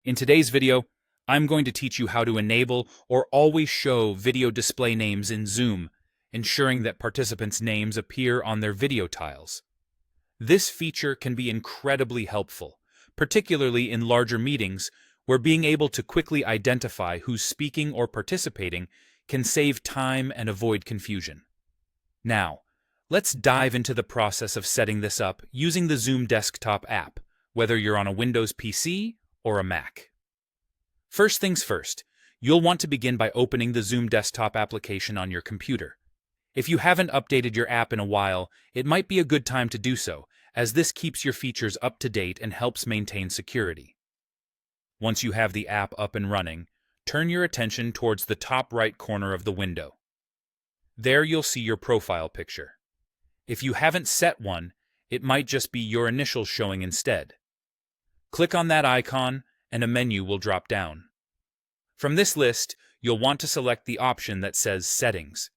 In today's video, I'm going to teach you how to enable or always show video display names in Zoom, ensuring that participants' names appear on their video tiles. This feature can be incredibly helpful, particularly in larger meetings where being able to quickly identify who's speaking or participating can save time and avoid confusion. Now, let's dive into the process of setting this up using the Zoom desktop app, whether you're on a Windows PC or a Mac. First things first, you'll want to begin by opening the Zoom desktop application on your computer. If you haven't updated your app in a while, it might be a good time to do so, as this keeps your features up to date and helps maintain security. Once you have the app up and running, turn your attention towards the top right corner of the window. There you'll see your profile picture. If you haven't set one, it might just be your initials showing instead. Click on that icon and a menu will drop down. From this list, you'll want to select the option that says Settings.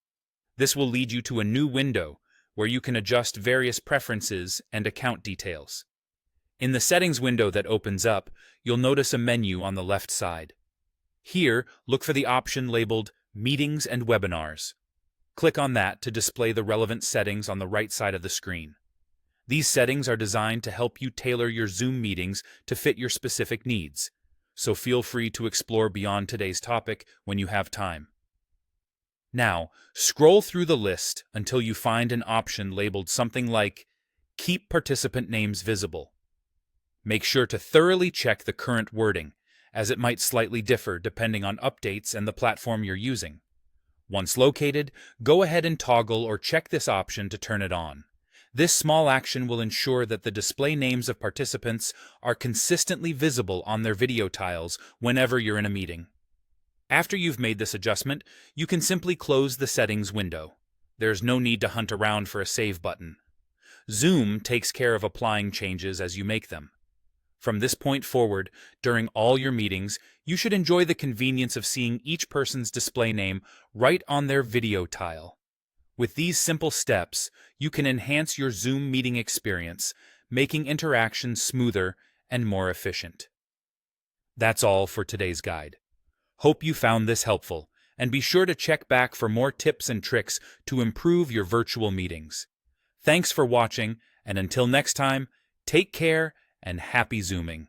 This will lead you to a new window where you can adjust various preferences and account details. In the Settings window that opens up, you'll notice a menu on the left side. Here, look for the option labeled Meetings and Webinars. Click on that to display the relevant settings on the right side of the screen. These settings are designed to help you tailor your Zoom meetings to fit your specific needs, so feel free to explore beyond today's topic when you have time. Now, scroll through the list until you find an option labeled something like Keep Participant Names Visible. Make sure to thoroughly check the current wording, as it might slightly differ depending on updates and the platform you're using. Once located, go ahead and toggle or check this option to turn it on. This small action will ensure that the display names of participants are consistently visible on their video tiles whenever you're in a meeting. After you've made this adjustment, you can simply close the settings window. There's no need to hunt around for a save button. Zoom takes care of applying changes as you make them. From this point forward, during all your meetings, you should enjoy the convenience of seeing each person's display name right on their video tile. With these simple steps, you can enhance your Zoom meeting experience, making interactions smoother and more efficient. That's all for today's guide. Hope you found this helpful, and be sure to check back for more tips and tricks to improve your virtual meetings. Thanks for watching, and until next time, take care and happy Zooming.